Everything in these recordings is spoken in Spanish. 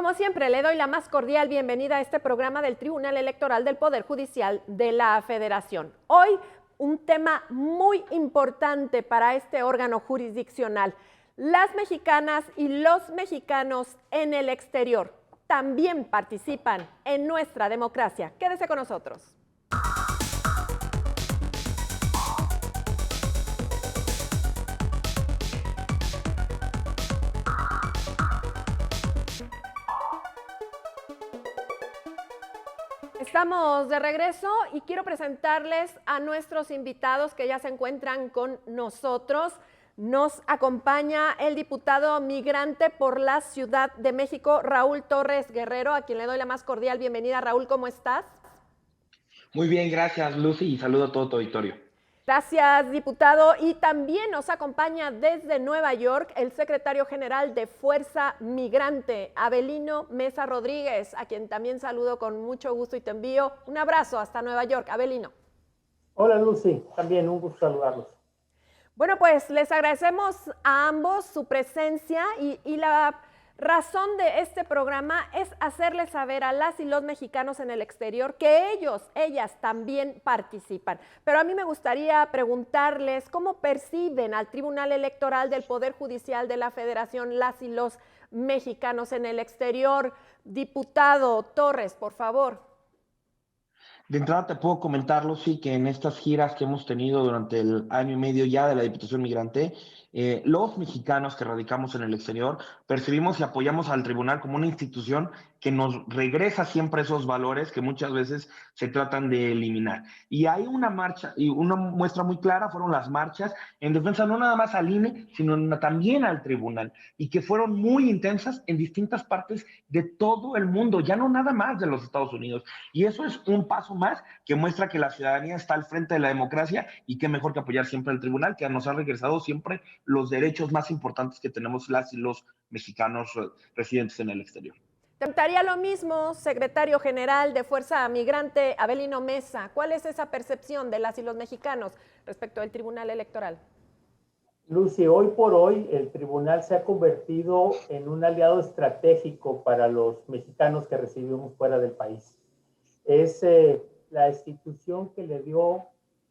Como siempre, le doy la más cordial bienvenida a este programa del Tribunal Electoral del Poder Judicial de la Federación. Hoy, un tema muy importante para este órgano jurisdiccional. Las mexicanas y los mexicanos en el exterior también participan en nuestra democracia. Quédese con nosotros. Estamos de regreso y quiero presentarles a nuestros invitados que ya se encuentran con nosotros. Nos acompaña el diputado migrante por la Ciudad de México, Raúl Torres Guerrero, a quien le doy la más cordial bienvenida. Raúl, ¿cómo estás? Muy bien, gracias Lucy y saludo a todo tu auditorio. Gracias, diputado. Y también nos acompaña desde Nueva York el secretario general de Fuerza Migrante, Avelino Mesa Rodríguez, a quien también saludo con mucho gusto y te envío un abrazo hasta Nueva York. Avelino. Hola Lucy, también un gusto saludarlos. Bueno, pues les agradecemos a ambos su presencia y la razón de este programa es hacerles saber a las y los mexicanos en el exterior que ellas también participan. Pero a mí me gustaría preguntarles cómo perciben al Tribunal Electoral del Poder Judicial de la Federación las y los mexicanos en el exterior. Diputado Torres, por favor. De entrada te puedo comentar, Lucy, que en estas giras que hemos tenido durante el año y medio ya de la Diputación Migrante, los mexicanos que radicamos en el exterior percibimos y apoyamos al tribunal como una institución que nos regresa siempre esos valores que muchas veces se tratan de eliminar. Y hay una marcha, y una muestra muy clara fueron las marchas en defensa no nada más al INE, sino también al tribunal, y que fueron muy intensas en distintas partes de todo el mundo, ya no nada más de los Estados Unidos. Y eso es un paso más que muestra que la ciudadanía está al frente de la democracia y qué mejor que apoyar siempre al tribunal, que nos ha regresado siempre los derechos más importantes que tenemos las y los mexicanos residentes en el exterior. Preguntaría lo mismo, secretario general de Fuerza Migrante, Avelino Mesa. ¿Cuál es esa percepción de las y los mexicanos respecto al Tribunal Electoral? Lucy, hoy por hoy el tribunal se ha convertido en un aliado estratégico para los mexicanos que residimos fuera del país. Es la institución que le dio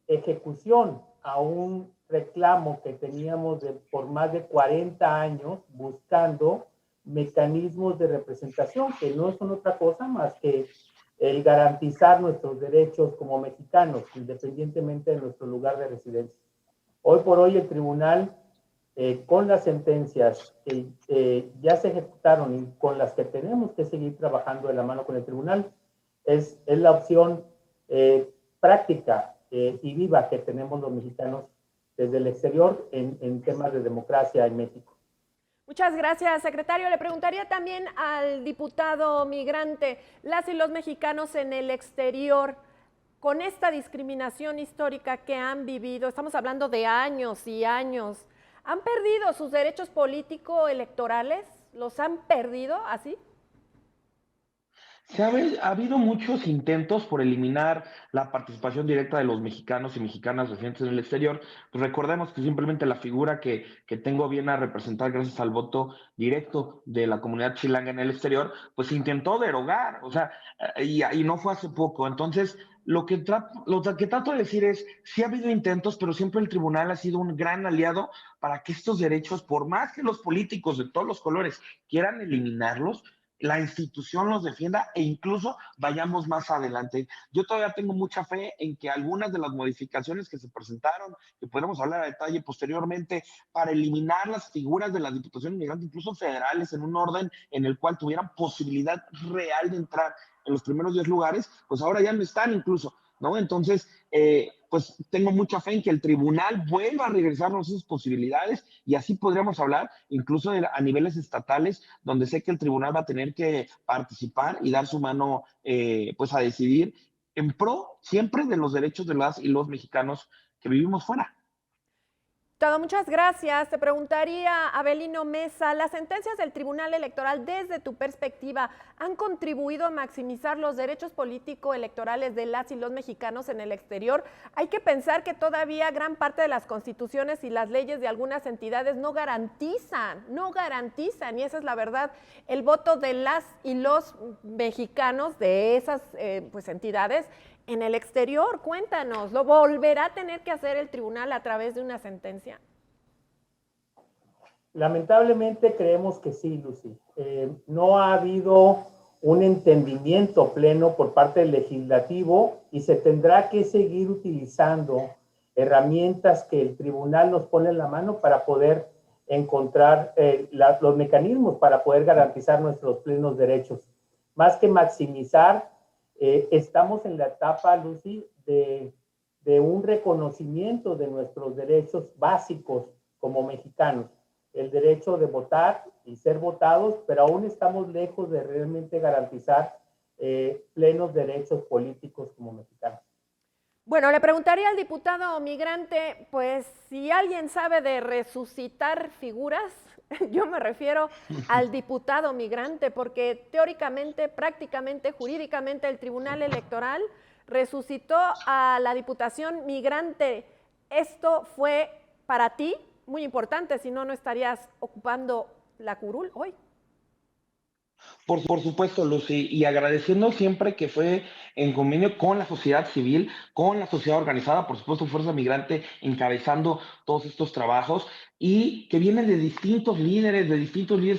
ejecución a un reclamo que teníamos por más de 40 años buscando mecanismos de representación que no son otra cosa más que el garantizar nuestros derechos como mexicanos, independientemente de nuestro lugar de residencia. Hoy por hoy el tribunal, con las sentencias que ya se ejecutaron y con las que tenemos que seguir trabajando de la mano con el tribunal, es la opción práctica y viva que tenemos los mexicanos desde el exterior en temas de democracia en México. Muchas gracias, secretario. Le preguntaría también al diputado migrante, las y los mexicanos en el exterior, con esta discriminación histórica que han vivido, estamos hablando de años y años, ¿han perdido sus derechos político-electorales? ¿Los han perdido así? Ha habido muchos intentos por eliminar la participación directa de los mexicanos y mexicanas residentes en el exterior. Pues recordemos que simplemente la figura que tengo bien a representar gracias al voto directo de la comunidad chilanga en el exterior, pues se intentó derogar, o sea, y no fue hace poco. Entonces, lo que trato de decir es, sí ha habido intentos, pero siempre el tribunal ha sido un gran aliado para que estos derechos, por más que los políticos de todos los colores quieran eliminarlos, la institución los defienda e incluso vayamos más adelante. Yo todavía tengo mucha fe en que algunas de las modificaciones que se presentaron, que podremos hablar a detalle posteriormente, para eliminar las figuras de las diputaciones migrantes, incluso federales, en un orden en el cual tuvieran posibilidad real de entrar en los primeros 10 lugares, pues ahora ya no están incluso, ¿no? Entonces, pues tengo mucha fe en que el tribunal vuelva a regresarnos esas posibilidades y así podríamos hablar incluso a niveles estatales, donde sé que el tribunal va a tener que participar y dar su mano pues a decidir en pro siempre de los derechos de las y los mexicanos que vivimos fuera. Diputado, muchas gracias. Te preguntaría, Avelino Mesa, ¿las sentencias del Tribunal Electoral, desde tu perspectiva, han contribuido a maximizar los derechos político-electorales de las y los mexicanos en el exterior? Hay que pensar que todavía gran parte de las constituciones y las leyes de algunas entidades no garantizan, y esa es la verdad, el voto de las y los mexicanos de esas entidades en el exterior. Cuéntanos, ¿lo volverá a tener que hacer el tribunal a través de una sentencia? Lamentablemente creemos que sí, Lucy. No ha habido un entendimiento pleno por parte del legislativo y se tendrá que seguir utilizando herramientas que el tribunal nos pone en la mano para poder encontrar los mecanismos para poder garantizar nuestros plenos derechos. Más que maximizar, estamos en la etapa, Lucy, de un reconocimiento de nuestros derechos básicos como mexicanos. El derecho de votar y ser votados, pero aún estamos lejos de realmente garantizar plenos derechos políticos como mexicanos. Bueno, le preguntaría al diputado migrante, pues si alguien sabe de resucitar figuras, yo me refiero al diputado migrante, porque teóricamente, prácticamente, jurídicamente, el Tribunal Electoral resucitó a la Diputación Migrante. Esto fue para ti muy importante, si no, no estarías ocupando la curul hoy. Por supuesto, Lucy, y agradeciendo siempre que fue en convenio con la sociedad civil, con la sociedad organizada, por supuesto, Fuerza Migrante encabezando todos estos trabajos y que vienen de distintos líderes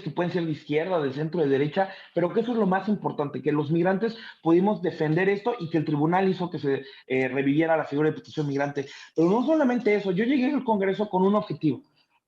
que pueden ser de izquierda, de centro, de derecha, pero que eso es lo más importante, que los migrantes pudimos defender esto y que el tribunal hizo que se reviviera la figura de protección migrante. Pero no solamente eso, yo llegué al Congreso con un objetivo.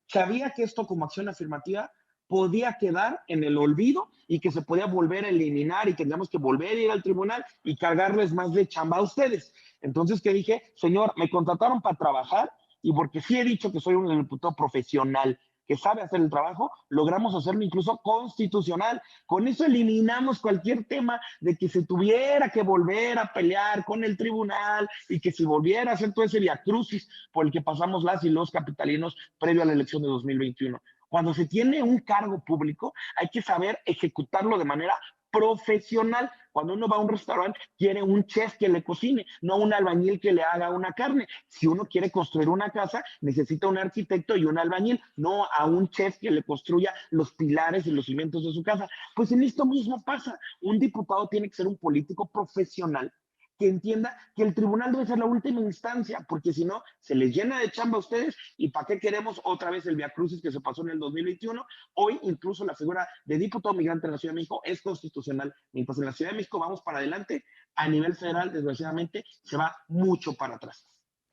Sabía que esto como acción afirmativa podía quedar en el olvido y que se podía volver a eliminar y que tendríamos que volver a ir al tribunal y cargarles más de chamba a ustedes. Entonces, ¿qué dije? Señor, me contrataron para trabajar y porque sí he dicho que soy un diputado profesional que sabe hacer el trabajo, logramos hacerlo incluso constitucional. Con eso eliminamos cualquier tema de que se tuviera que volver a pelear con el tribunal y que se volviera a hacer todo ese viacrucis por el que pasamos las y los capitalinos previo a la elección de 2021. Cuando se tiene un cargo público, hay que saber ejecutarlo de manera profesional. Cuando uno va a un restaurante, quiere un chef que le cocine, no un albañil que le haga una carne. Si uno quiere construir una casa, necesita un arquitecto y un albañil, no a un chef que le construya los pilares y los cimientos de su casa. Pues en esto mismo pasa. Un diputado tiene que ser un político profesional que entienda que el tribunal debe ser la última instancia, porque si no, se les llena de chamba a ustedes y ¿para qué queremos otra vez el viacrucis que se pasó en el 2021? Hoy incluso la figura de diputado migrante en la Ciudad de México es constitucional, mientras en la Ciudad de México vamos para adelante, a nivel federal, desgraciadamente, se va mucho para atrás.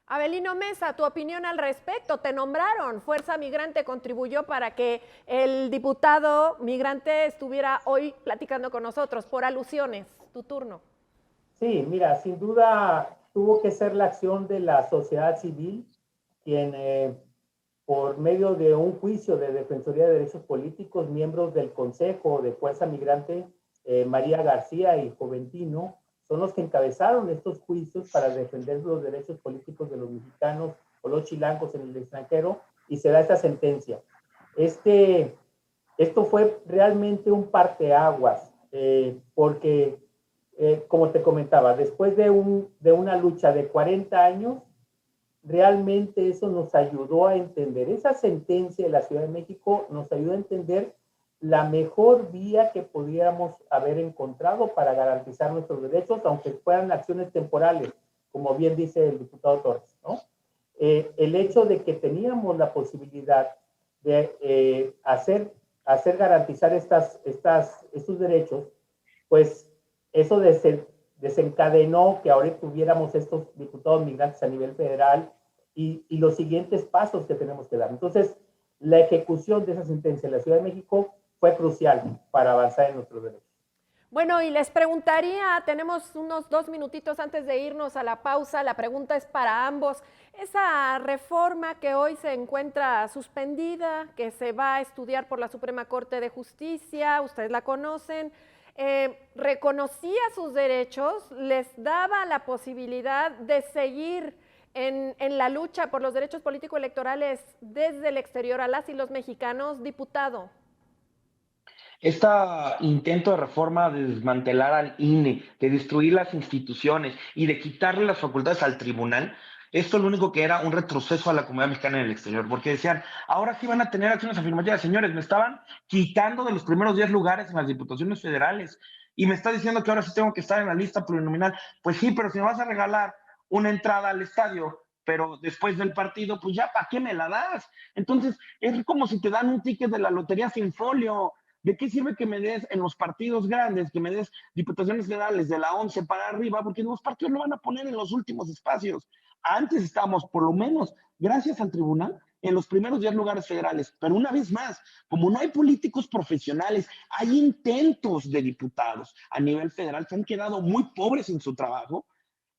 Avelino Mesa, tu opinión al respecto. Te nombraron, Fuerza Migrante contribuyó para que el diputado migrante estuviera hoy platicando con nosotros, por alusiones. Tu turno. Sí, mira, sin duda tuvo que ser la acción de la sociedad civil quien, por medio de un juicio de Defensoría de Derechos Políticos, miembros del Consejo de Fuerza Migrante, María García y Joventino, son los que encabezaron estos juicios para defender los derechos políticos de los mexicanos o los chilangos en el extranjero, y se da esta sentencia. Esto fue realmente un parteaguas, porque como te comentaba, después de una lucha de 40 años, realmente eso nos ayudó a entender. Esa sentencia de la Ciudad de México nos ayudó a entender la mejor vía que pudiéramos haber encontrado para garantizar nuestros derechos, aunque fueran acciones temporales, como bien dice el diputado Torres, ¿no? El hecho de que teníamos la posibilidad de hacer garantizar estos derechos, pues eso desencadenó que ahora tuviéramos estos diputados migrantes a nivel federal y los siguientes pasos que tenemos que dar. Entonces, la ejecución de esa sentencia en la Ciudad de México fue crucial para avanzar en nuestros derechos. Bueno, y les preguntaría, tenemos unos 2 minutitos antes de irnos a la pausa, la pregunta es para ambos. Esa reforma que hoy se encuentra suspendida, que se va a estudiar por la Suprema Corte de Justicia, ustedes la conocen, reconocía sus derechos, les daba la posibilidad de seguir en la lucha por los derechos político-electorales desde el exterior a las y los mexicanos, diputado? Este intento de reforma de desmantelar al INE, de destruir las instituciones y de quitarle las facultades al tribunal, esto lo único que era un retroceso a la comunidad mexicana en el exterior, porque decían, ahora sí van a tener acciones afirmativas. Señores, me estaban quitando de los primeros 10 lugares en las diputaciones federales y me está diciendo que ahora sí tengo que estar en la lista plurinominal. Pues sí, pero si me vas a regalar una entrada al estadio, pero después del partido, pues ya, ¿para qué me la das? Entonces, es como si te dan un ticket de la lotería sin folio. ¿De qué sirve que me des en los partidos grandes, que me des diputaciones federales de la 11 para arriba? Porque los partidos lo van a poner en los últimos espacios. Antes estábamos, por lo menos, gracias al tribunal, en los primeros 10 lugares federales. Pero una vez más, como no hay políticos profesionales, hay intentos de diputados a nivel federal que han quedado muy pobres en su trabajo.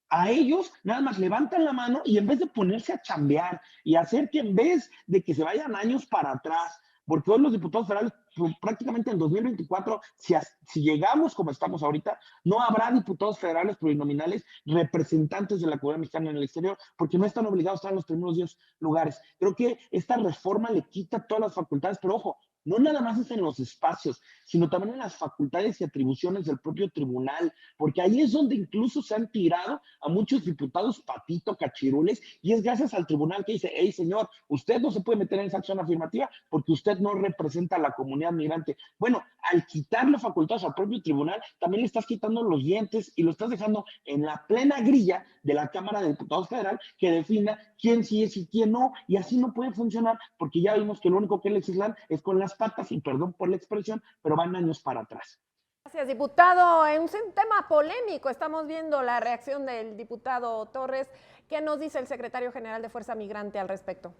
A ellos nada más levantan la mano y en vez de ponerse a chambear y hacer que en vez de que se vayan años para atrás, porque hoy los diputados federales prácticamente en 2024, si llegamos como estamos ahorita, no habrá diputados federales plurinominales representantes de la comunidad mexicana en el exterior, porque no están obligados a estar en los primeros 10 lugares. Creo que esta reforma le quita todas las facultades, pero ojo, no nada más es en los espacios, sino también en las facultades y atribuciones del propio tribunal, porque ahí es donde incluso se han tirado a muchos diputados patito, cachirules, y es gracias al tribunal que dice, hey señor, usted no se puede meter en esa acción afirmativa porque usted no representa a la comunidad migrante. Bueno, al quitarle facultades al propio tribunal, también le estás quitando los dientes y lo estás dejando en la plena grilla de la Cámara de Diputados Federal que defina quién sí es y quién no, y así no puede funcionar, porque ya vimos que lo único que legislan es con las patas, y perdón por la expresión, pero van años para atrás. Gracias, diputado. En un tema polémico, estamos viendo la reacción del diputado Torres. ¿Qué nos dice el secretario general de Fuerza Migrante al respecto?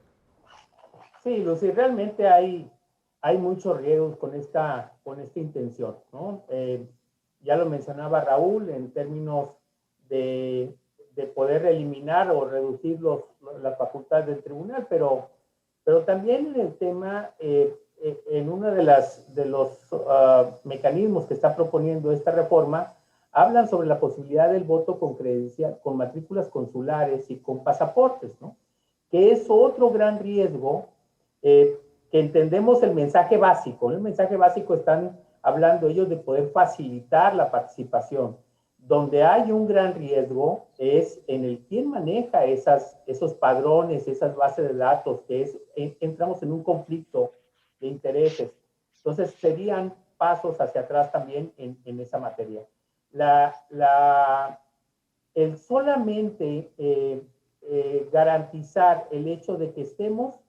Sí, Lucy, realmente hay muchos riesgos con esta intención, ¿no? Ya lo mencionaba Raúl en términos de poder eliminar o reducir las facultades del tribunal, pero también en el tema, en uno de los mecanismos que está proponiendo esta reforma, hablan sobre la posibilidad del voto con credencial, con matrículas consulares y con pasaportes, ¿no? Que es otro gran riesgo, que entendemos el mensaje básico. En el mensaje básico están hablando ellos de poder facilitar la participación. Donde hay un gran riesgo es en el quién maneja esos padrones, esas bases de datos, entramos en un conflicto de intereses. Entonces, serían pasos hacia atrás también en esa materia. El solamente garantizar el hecho de que estemos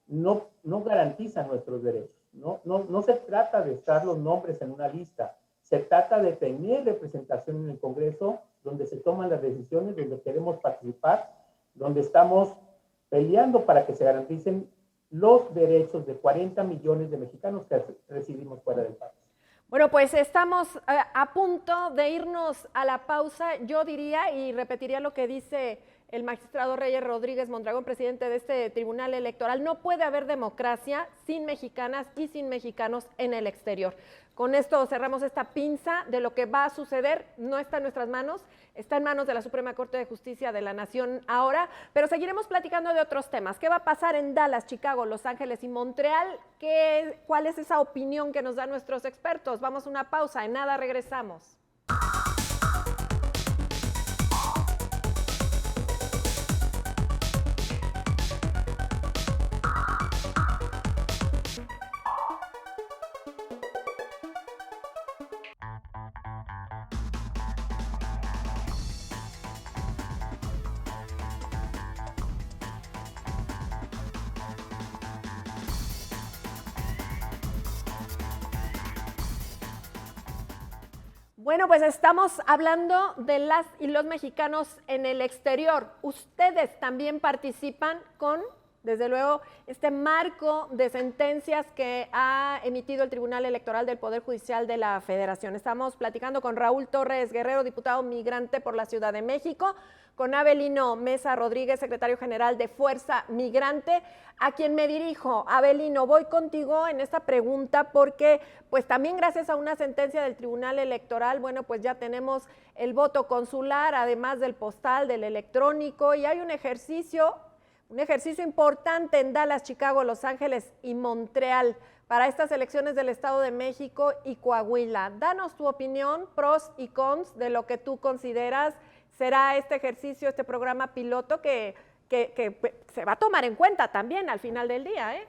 no garantiza nuestros derechos. No se trata de estar los nombres en una lista. Se trata de tener representación en el Congreso, donde se toman las decisiones, donde queremos participar, donde estamos peleando para que se garanticen los derechos de 40 millones de mexicanos que residimos fuera del país. Bueno, pues estamos a punto de irnos a la pausa. Yo diría y repetiría lo que dice el magistrado Reyes Rodríguez Mondragón, presidente de este tribunal electoral: no puede haber democracia sin mexicanas y sin mexicanos en el exterior. Con esto cerramos esta pinza de lo que va a suceder. No está en nuestras manos, está en manos de la Suprema Corte de Justicia de la Nación ahora, pero seguiremos platicando de otros temas. ¿Qué va a pasar en Dallas, Chicago, Los Ángeles y Montreal? ¿Cuál es esa opinión que nos dan nuestros expertos? Vamos a una pausa, en nada regresamos. Bueno, pues estamos hablando de las y los mexicanos en el exterior. Ustedes también participan con desde luego, este marco de sentencias que ha emitido el Tribunal Electoral del Poder Judicial de la Federación. Estamos platicando con Raúl Torres Guerrero, diputado migrante por la Ciudad de México, con Avelino Mesa Rodríguez, secretario general de Fuerza Migrante, a quien me dirijo. Avelino, voy contigo en esta pregunta porque pues también gracias a una sentencia del Tribunal Electoral, bueno, pues ya tenemos el voto consular, además del postal, del electrónico, y hay un ejercicio importante en Dallas, Chicago, Los Ángeles y Montreal para estas elecciones del Estado de México y Coahuila. Danos tu opinión, pros y cons de lo que tú consideras será este ejercicio, este programa piloto que se va a tomar en cuenta también al final del día, ¿eh?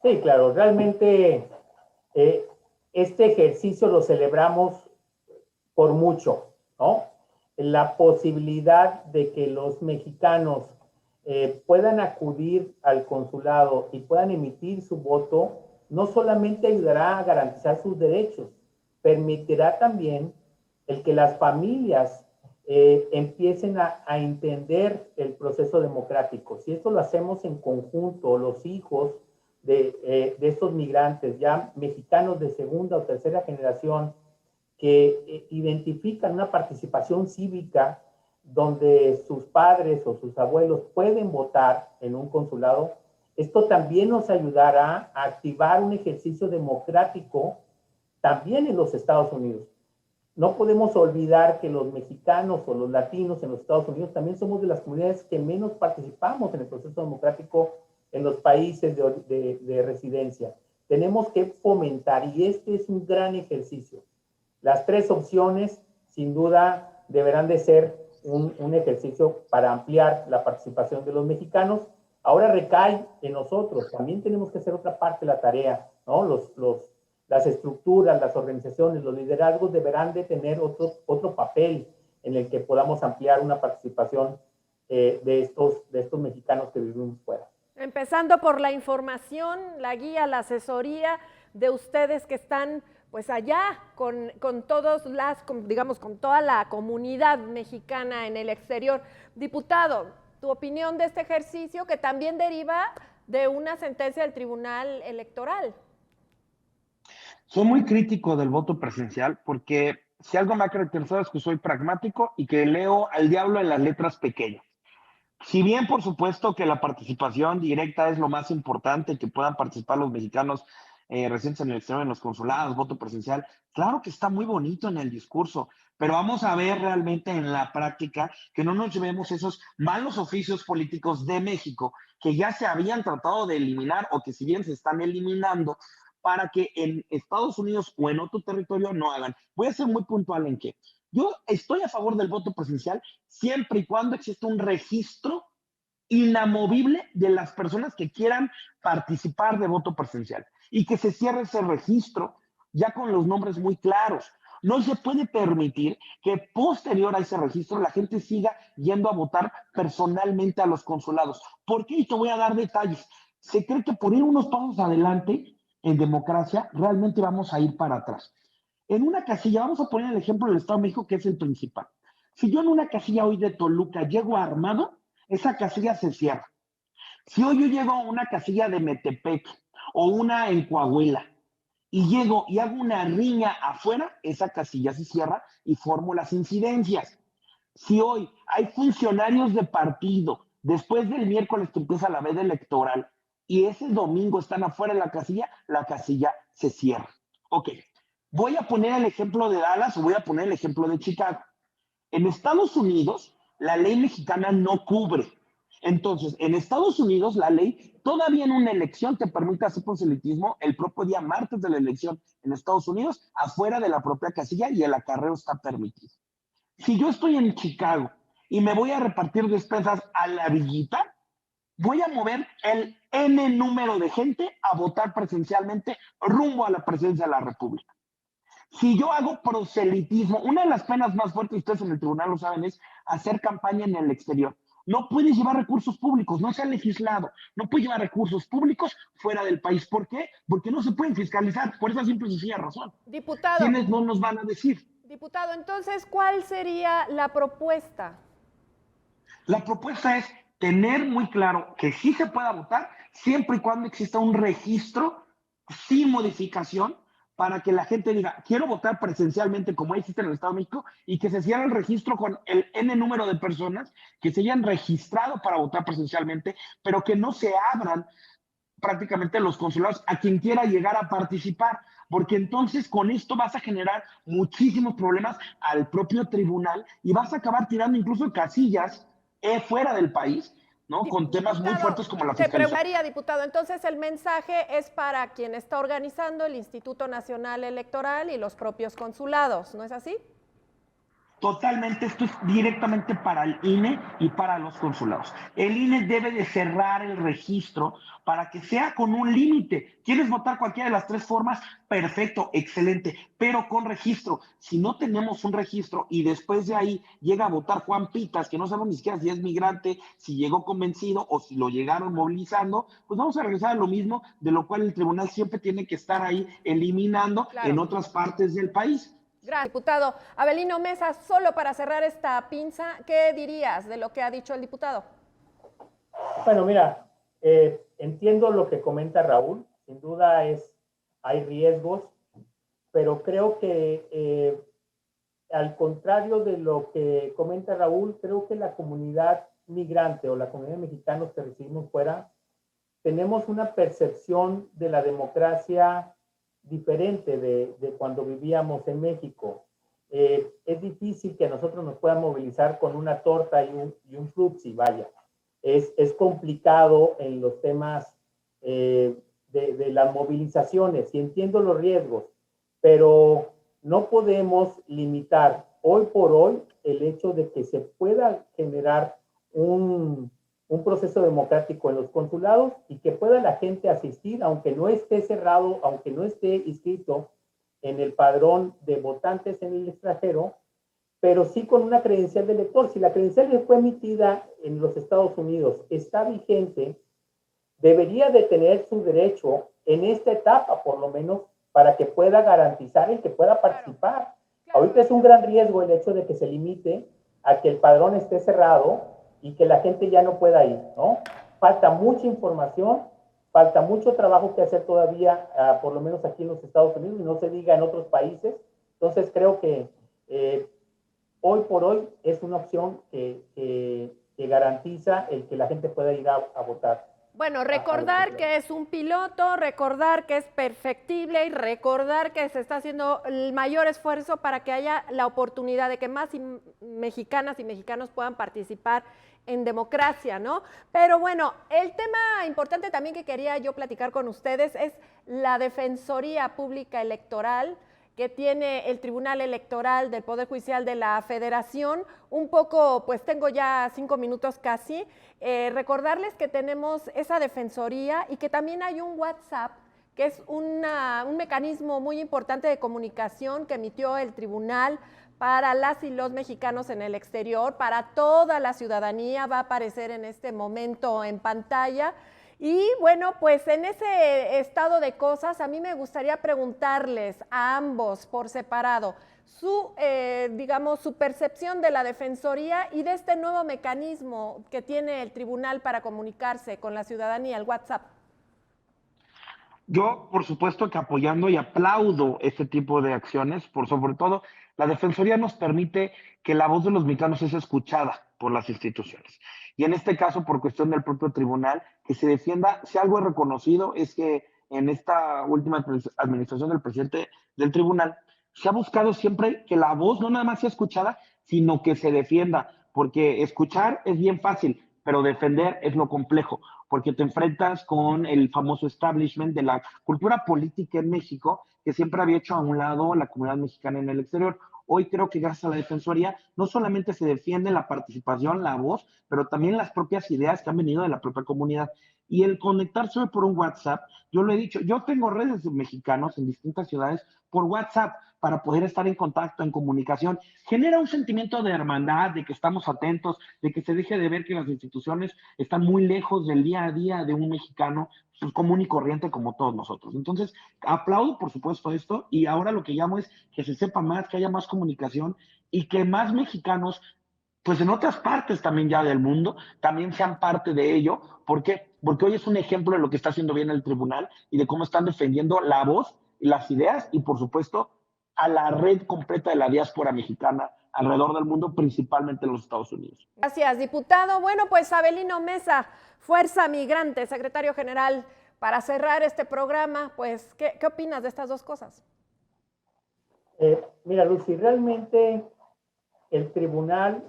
Sí, claro, realmente este ejercicio lo celebramos por mucho, ¿no? La posibilidad de que los mexicanos puedan acudir al consulado y puedan emitir su voto, no solamente ayudará a garantizar sus derechos, permitirá también el que las familias empiecen a entender el proceso democrático. Si esto lo hacemos en conjunto, los hijos de estos migrantes, ya mexicanos de segunda o tercera generación, que identifican una participación cívica donde sus padres o sus abuelos pueden votar en un consulado, esto también nos ayudará a activar un ejercicio democrático también en los Estados Unidos. No podemos olvidar que los mexicanos o los latinos en los Estados Unidos también somos de las comunidades que menos participamos en el proceso democrático en los países de residencia. Tenemos que fomentar, y este es un gran ejercicio. Las tres opciones, sin duda, deberán de ser un ejercicio para ampliar la participación de los mexicanos. Ahora recae en nosotros, también tenemos que hacer otra parte de la tarea, ¿no? Las estructuras, las organizaciones, los liderazgos deberán de tener otro papel en el que podamos ampliar una participación de estos mexicanos que vivimos fuera. Empezando por la información, la guía, la asesoría de ustedes que están pues allá con toda la comunidad mexicana en el exterior. Diputado, tu opinión de este ejercicio que también deriva de una sentencia del Tribunal Electoral. Soy muy crítico del voto presencial porque si algo me ha caracterizado es que soy pragmático y que leo al diablo en las letras pequeñas. Si bien, por supuesto, que la participación directa es lo más importante, que puedan participar los mexicanos residentes en el exterior, en los consulados, voto presencial, claro que está muy bonito en el discurso, pero vamos a ver realmente en la práctica que no nos llevemos esos malos oficios políticos de México que ya se habían tratado de eliminar o que si bien se están eliminando, para que en Estados Unidos o en otro territorio no hagan. Voy a ser muy puntual en que yo estoy a favor del voto presencial siempre y cuando exista un registro inamovible de las personas que quieran participar de voto presencial y que se cierre ese registro ya con los nombres muy claros. No se puede permitir que posterior a ese registro la gente siga yendo a votar personalmente a los consulados. ¿Por qué? Y te voy a dar detalles. Se cree que por ir unos pasos adelante en democracia realmente vamos a ir para atrás. En una casilla, vamos a poner el ejemplo del Estado de México, que es el principal. Si yo en una casilla hoy de Toluca llego armado, esa casilla se cierra. Si hoy yo llego a una casilla de Metepec o una en Coahuila y llego y hago una riña afuera, esa casilla se cierra y formo las incidencias. Si hoy hay funcionarios de partido, después del miércoles que empieza la veda electoral, y ese domingo están afuera de la casilla se cierra. Ok, voy a poner el ejemplo de Dallas o voy a poner el ejemplo de Chicago. En Estados Unidos, la ley mexicana no cubre. Entonces, en Estados Unidos, la ley todavía en una elección te permite hacer proselitismo el propio día martes de la elección en Estados Unidos, afuera de la propia casilla, y el acarreo está permitido. Si yo estoy en Chicago y me voy a repartir despensas a la villita, voy a mover el N número de gente a votar presencialmente rumbo a la presidencia de la República. Si yo hago proselitismo, una de las penas más fuertes, ustedes en el tribunal lo saben, es hacer campaña en el exterior. No puedes llevar recursos públicos, no se ha legislado, no puedes llevar recursos públicos fuera del país. ¿Por qué? Porque no se pueden fiscalizar, por esa simple y sencilla razón. Diputado. ¿Quiénes no nos van a decir? Diputado, entonces, ¿cuál sería la propuesta? La propuesta es tener muy claro que sí se pueda votar siempre y cuando exista un registro sin modificación para que la gente diga, quiero votar presencialmente como existe en el Estado de México y que se cierre el registro con el N número de personas que se hayan registrado para votar presencialmente, pero que no se abran prácticamente los consulados a quien quiera llegar a participar, porque entonces con esto vas a generar muchísimos problemas al propio tribunal y vas a acabar tirando incluso casillas fuera del país, ¿no? Con temas muy Diputado, fuertes como la te fiscalización. preguntaría, diputado, entonces el mensaje es para quien está organizando el Instituto Nacional Electoral y los propios consulados, ¿no es así? Totalmente, esto es directamente para el INE y para los consulados. El INE debe de cerrar el registro para que sea con un límite. ¿Quieres votar cualquiera de las tres formas? Perfecto, excelente, pero con registro. Si no tenemos un registro y después de ahí llega a votar Juan Pitas, que no sabemos ni siquiera si es migrante, si llegó convencido o si lo llegaron movilizando, pues vamos a regresar a lo mismo, de lo cual el tribunal siempre tiene que estar ahí eliminando en otras partes del país. Gracias, diputado. Avelino Mesa, solo para cerrar esta pinza, ¿qué dirías de lo que ha dicho el diputado? Bueno, mira, entiendo lo que comenta Raúl, sin duda hay riesgos, pero creo que al contrario de lo que comenta Raúl, creo que la comunidad migrante o la comunidad de mexicanos que recibimos fuera, tenemos una percepción de la democracia diferente de cuando vivíamos en México. Es difícil que nosotros nos puedan movilizar con una torta y un frutzi, vaya. Es complicado en los temas de las movilizaciones y entiendo los riesgos, pero no podemos limitar hoy por hoy el hecho de que se pueda generar un proceso democrático en los consulados y que pueda la gente asistir, aunque no esté cerrado, aunque no esté inscrito en el padrón de votantes en el extranjero, pero sí con una credencial de elector. Si la credencial que fue emitida en los Estados Unidos está vigente, debería de tener su derecho en esta etapa, por lo menos, para que pueda garantizar el que pueda participar. Ahorita es un gran riesgo el hecho de que se limite a que el padrón esté cerrado y que la gente ya no pueda ir, ¿no? Falta mucha información, falta mucho trabajo que hacer todavía, por lo menos aquí en los Estados Unidos, y no se diga en otros países. Entonces creo que hoy por hoy es una opción que garantiza el que la gente pueda ir a votar. Bueno, recordar que es un piloto, recordar que es perfectible y recordar que se está haciendo el mayor esfuerzo para que haya la oportunidad de que más mexicanas y mexicanos puedan participar en democracia, ¿no? Pero bueno, el tema importante también que quería yo platicar con ustedes es la Defensoría Pública Electoral que tiene el Tribunal Electoral del Poder Judicial de la Federación. Un poco, pues tengo ya 5 minutos casi. Recordarles que tenemos esa defensoría y que también hay un WhatsApp, que es un mecanismo muy importante de comunicación que emitió el tribunal para las y los mexicanos en el exterior, para toda la ciudadanía, va a aparecer en este momento en pantalla. Y bueno, pues en ese estado de cosas, a mí me gustaría preguntarles a ambos por separado digamos, su percepción de la Defensoría y de este nuevo mecanismo que tiene el tribunal para comunicarse con la ciudadanía, el WhatsApp. Yo, por supuesto, que apoyando y aplaudo este tipo de acciones, sobre todo, la Defensoría nos permite que la voz de los mexicanos es escuchada por las instituciones. Y en este caso, por cuestión del propio tribunal, que se defienda, si algo es reconocido, es que en esta última administración del presidente del tribunal, se ha buscado siempre que la voz no nada más sea escuchada, sino que se defienda, porque escuchar es bien fácil, pero defender es lo complejo, porque te enfrentas con el famoso establishment de la cultura política en México, que siempre había hecho a un lado la comunidad mexicana en el exterior. Hoy creo que gracias a la Defensoría no solamente se defiende la participación, la voz, pero también las propias ideas que han venido de la propia comunidad. Y el conectarse por un WhatsApp, yo lo he dicho, yo tengo redes de mexicanos en distintas ciudades por WhatsApp para poder estar en contacto, en comunicación. Genera un sentimiento de hermandad, de que estamos atentos, de que se deje de ver que las instituciones están muy lejos del día a día de un mexicano pues, común y corriente como todos nosotros. Entonces, aplaudo por supuesto esto y ahora lo que llamo es que se sepa más, que haya más comunicación y que más mexicanos pues en otras partes también ya del mundo, también sean parte de ello. ¿Por qué? Porque hoy es un ejemplo de lo que está haciendo bien el tribunal y de cómo están defendiendo la voz y las ideas y, por supuesto, a la red completa de la diáspora mexicana alrededor del mundo, principalmente en los Estados Unidos. Gracias, diputado. Bueno, pues Avelino Mesa, Fuerza Migrante, secretario general, para cerrar este programa, pues, ¿qué opinas de estas dos cosas? Mira, Lucy, realmente el tribunal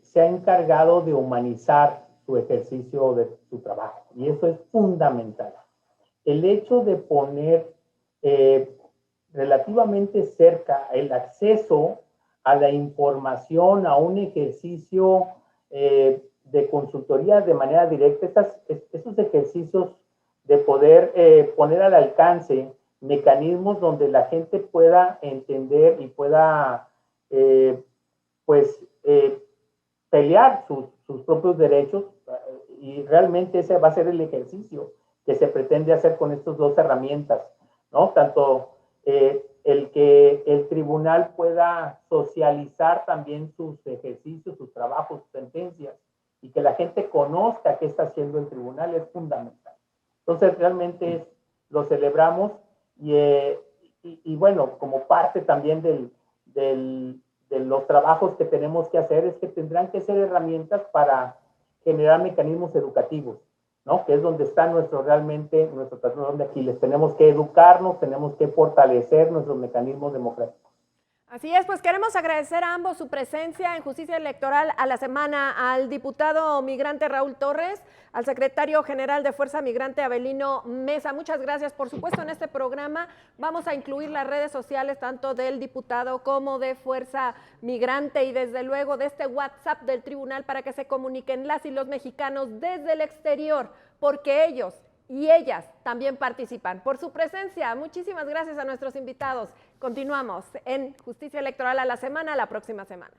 se ha encargado de humanizar su ejercicio de su trabajo y eso es fundamental. El hecho de poner relativamente cerca el acceso a la información, a un ejercicio de consultoría de manera directa, esos ejercicios de poder poner al alcance mecanismos donde la gente pueda entender y pueda pelear sus propios derechos, y realmente ese va a ser el ejercicio que se pretende hacer con estas dos herramientas, ¿no? Tanto el que el tribunal pueda socializar también sus ejercicios, sus trabajos, sus sentencias, y que la gente conozca qué está haciendo el tribunal es fundamental. Entonces, realmente lo celebramos y bueno, como parte también de los trabajos que tenemos que hacer es que tendrán que ser herramientas para generar mecanismos educativos, ¿no? Que es donde está realmente nuestro talón de Aquiles. Tenemos que educarnos, tenemos que fortalecer nuestros mecanismos democráticos. Así es, pues queremos agradecer a ambos su presencia en Justicia Electoral a la Semana, al diputado migrante Raúl Torres, al secretario general de Fuerza Migrante Avelino Mesa. Muchas gracias. Por supuesto, en este programa vamos a incluir las redes sociales tanto del diputado como de Fuerza Migrante y desde luego de este WhatsApp del tribunal para que se comuniquen las y los mexicanos desde el exterior, porque ellos y ellas también participan. Por su presencia, muchísimas gracias a nuestros invitados. Continuamos en Justicia Electoral a la Semana, la próxima semana.